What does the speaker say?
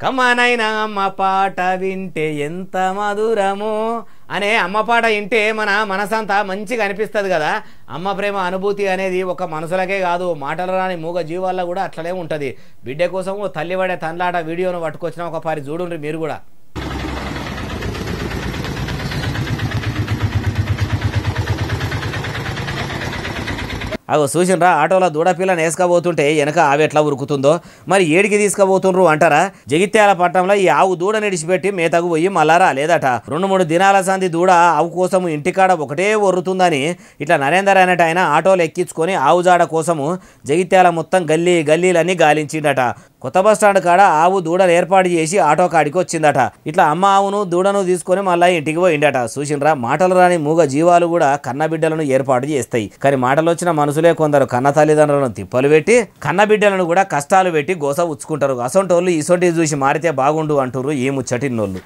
కమ్మనైన అమ్మ పాట వింటే ఎంత మధురమో అనే అమ్మ పాట వింటే మన మనసంతా మంచిగా అనిపిస్తుంది కదా. అమ్మ ప్రేమ అనుభూతి అనేది ఒక మనసులకే కాదు, మాటలు రాని మూగ జీవాల్లో కూడా అట్లనే ఉంటుంది. బిడ్డ కోసం తల్లి పడే తన్లాట వీడియోను పట్టుకొచ్చిన ఒక పారి చూడుండ్రి మీరు కూడా. అగో చూసినరా, ఆటోలో దూడపిల్లని వేసుకపోతుంటే వెనక ఆవు ఎట్లా ఉరుకుతుందో. మరి ఏడికి తీసుకుపోతుండ్రు అంటారా? జగిత్యాల పట్టణంలో ఈ ఆవు దూడని విడిచిపెట్టి మేతకు పోయి మళ్ళారా లేదట. 2-3 దినాల సంది దూడ ఆవు కోసం ఇంటికాడ ఒకటే ఒర్రుతుందని ఇట్లా నరేందర్ అనేట ఆయన ఆటోలు ఎక్కించుకొని ఆవు జాడ కోసము జగిత్యాల మొత్తం గల్లీలన్నీ గాలించిండట. కొత్త బస్టాండ్ కాడ ఆవు దూడను ఏర్పాటు చేసి ఆటో కాడికి వచ్చిందట. ఇట్లా అమ్మ ఆవును దూడను తీసుకొని మళ్ళీ ఇంటికి పోయిండట. చూసినరా, మాటలు రాని మూగ జీవాలు కూడా కన్నబిడ్డలను ఏర్పాటు చేస్తాయి. కానీ మాటలు వచ్చిన మనసులే కొందరు కన్న తల్లిదండ్రులను తిప్పలు పెట్టి కన్నబిడ్డలను కూడా కష్టాలు పెట్టి గోస ఉచ్చుకుంటారు. అసొంటోళ్ళు ఇసొంటి చూసి మారితే బాగుండు అంటారు ఈ ముచ్చటిన్నోళ్ళు.